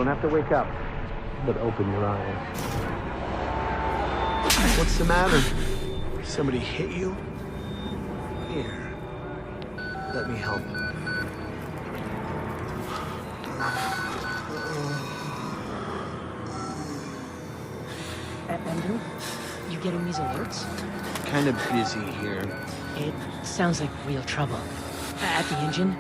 don't have to wake up, but open your eyes. What's the matter? Somebody hit you? Here. Let me help. Andrew, you getting these alerts? Kind of busy here. It sounds like real trouble. At the engine,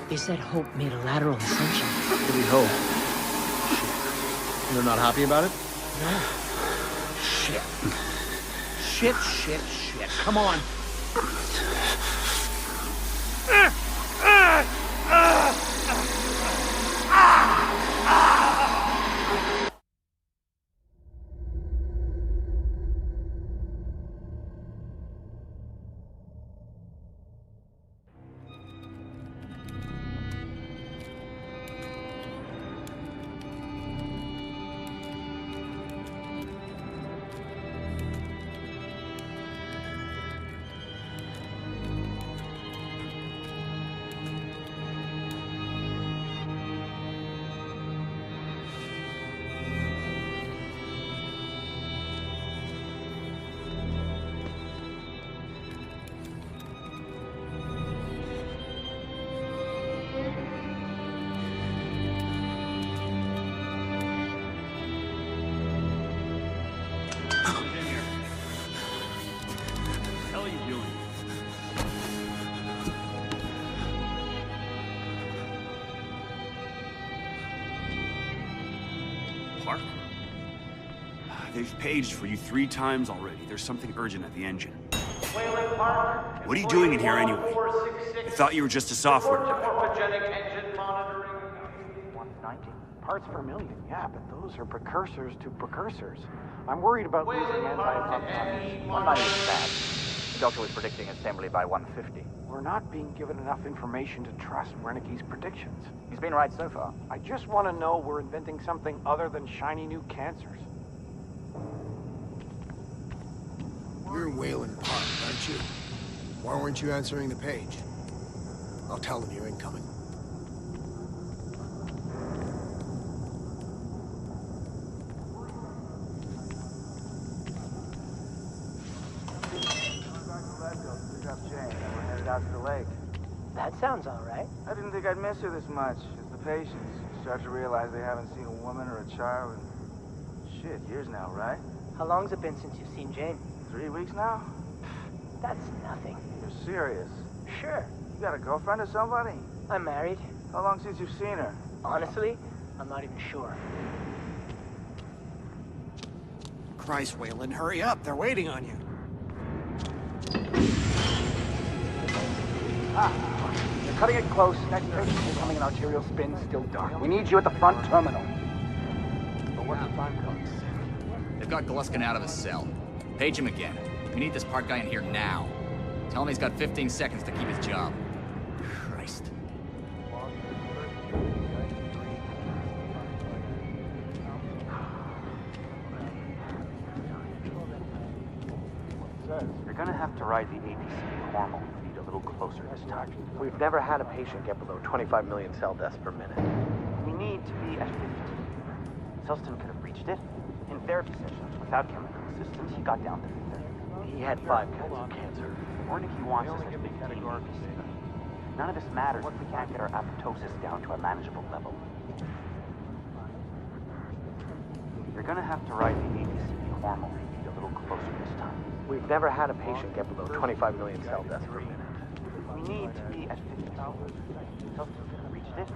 they said Hope made a lateral ascension. What do we hope? They're not happy about it? No. Shit. Come on. Park? They've paged for you 3 times already. There's something urgent at the engine. What are you doing in here anyway? I thought you were just a software guy. 190 parts per million, yeah, but those are precursors to precursors. I'm worried about losing anti-pump. 190 is bad. The doctor was predicting assembly by 150. We're not being given enough information to trust Wernicke's predictions. He's been right so far. I just want to know we're inventing something other than shiny new cancers. You're in Wayland Park, aren't you? Why weren't you answering the page? I'll tell them you're incoming. Out to the lake. That sounds all right. I didn't think I'd miss her this much. It's the patients. Start to realize they haven't seen a woman or a child in, shit, years now, right? How long's it been since you've seen Jane? 3 weeks now? That's nothing. You're serious? Sure. You got a girlfriend or somebody? I'm married. How long since you've seen her? Honestly, I'm not even sure. Christ, Wayland, hurry up. They're waiting on you. You're cutting it close. Next station, incoming an arterial spin, still dark. We need you at the front terminal. But what's the time code? They've got Gluskin out of his cell. Page him again. We need this Park guy in here now. Tell him he's got 15 seconds to keep his job. Christ. You're gonna have to ride the ABC hormone feed a little closer this time. We've never had a patient get below 25 million cell deaths per minute. We need to be at 50. Selston could have reached it. In therapy sessions, without chemical assistance, he got down to 30. He had 5 kinds of cancer. Wernicke wants us to be categorically safe. None of this matters if we can't get our apoptosis down to a manageable level. You're gonna have to ride the ABC hormone feed a little closer this time. We've never had a patient get below 25 million cell deaths per minute. We need to be at 50. Selston could have reached it.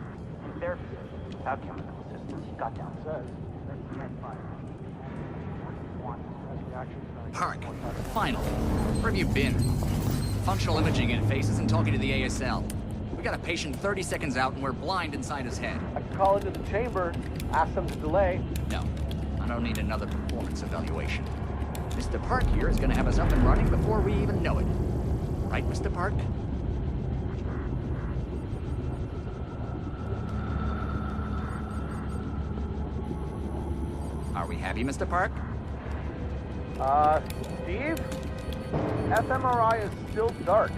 In therapy sessions, without chemical assistance, he got down to 30. Park, finally. Where have you been? Functional imaging interface isn't talking to the ASL. We got a patient 30 seconds out and we're blind inside his head. I can call into the chamber, ask them to delay. No, I don't need another performance evaluation. Mr. Park here is gonna have us up and running before we even know it. Right, Mr. Park? Are we happy, Mr. Park? Steve? fMRI is still dark.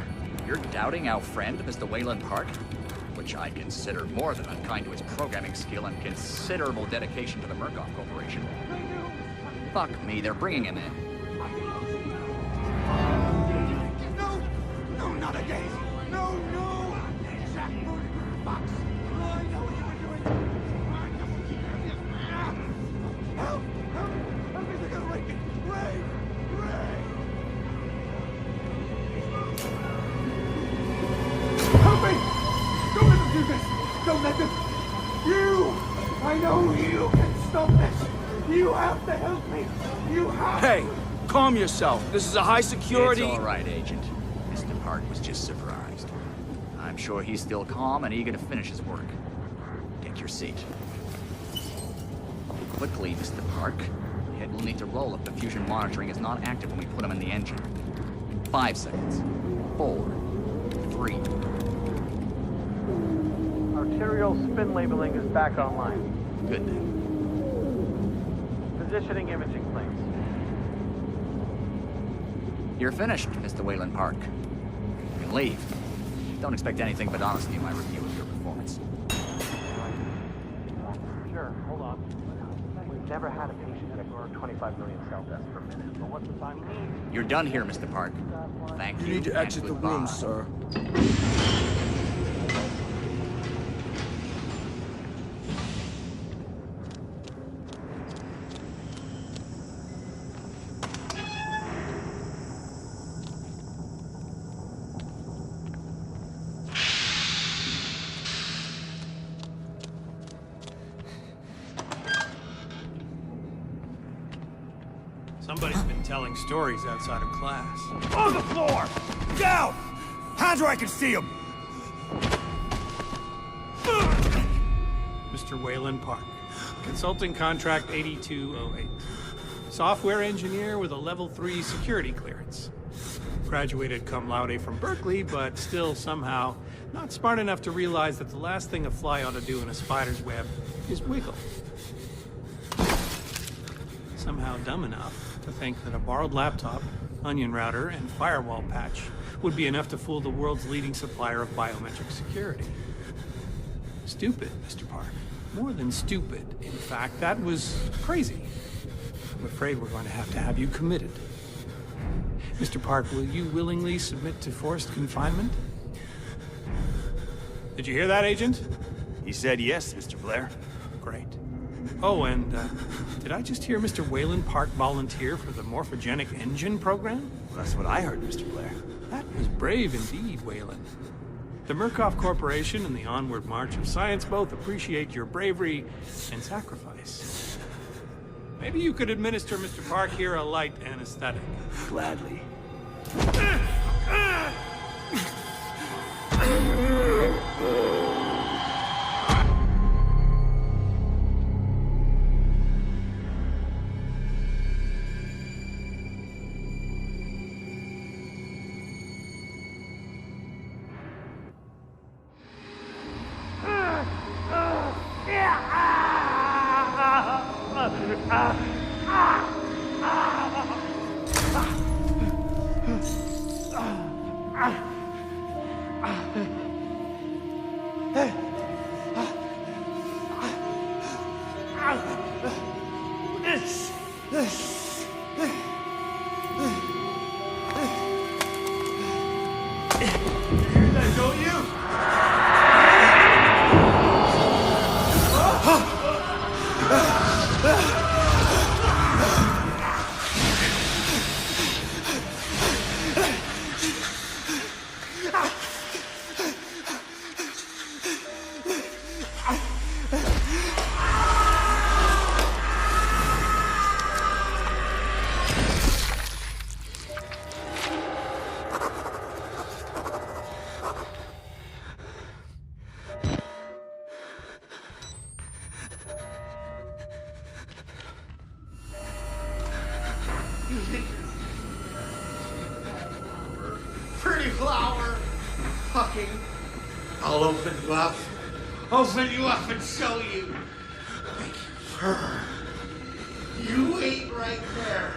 You're doubting our friend, Mr. Wayland Park? which I consider more than unkind to his programming skill and considerable dedication to the Murkoff Corporation. Fuck me, they're bringing him in. No, not again. No. Jack, Fox. I know what you were doing. Help me, they're gonna rape me. Ray. Help me! Don't let them do this! Don't let them... I know you can stop this! You have to help me! You have Hey, calm yourself. This is a high security... It's all right, Agent. Mr. Park was just surprised. I'm sure he's still calm and eager to finish his work. Take your seat. Quickly, Mr. Park. The head will need to roll if the fusion monitoring is not active when we put him in the engine. 5 seconds. 4. 3. Arterial spin labeling is back online. Good then. Positioning imaging plates. You're finished, Mr. Wayland Park. You can leave. Don't expect anything but honesty in my review of your performance. Sure, hold on. We've never had a patient ignore 25 million cell deaths per minute. But what's the time we need? You're done here, Mr. Park. Thank you. You need to and exit the goodbye. room, sir. Somebody's been telling stories outside of class. On the floor! Down! Hands where I can see them! Mr. Wayland Park, consulting contract 8208. Software engineer with a level 3 security clearance. Graduated cum laude from Berkeley, but still somehow not smart enough to realize that the last thing a fly ought to do in a spider's web is wiggle. Somehow dumb enough to think that a borrowed laptop, onion router, and firewall patch would be enough to fool the world's leading supplier of biometric security. Stupid, Mr. Park. More than stupid. In fact, that was crazy. I'm afraid we're going to have you committed. Mr. Park, will you willingly submit to forced confinement? Did you hear that, Agent? He said yes, Mr. Blair. Great. Oh, and did I just hear Mr. Wayland Park volunteer for the morphogenic engine program? Well, that's what I heard, Mr. Blair. That was brave indeed, Wayland. The Murkoff Corporation and the Onward March of Science both appreciate your bravery and sacrifice. Maybe you could administer Mr. Park here a light anesthetic. Gladly. Pretty flower. Fucking. I'll open you up. Open you up and show you. You wait right there.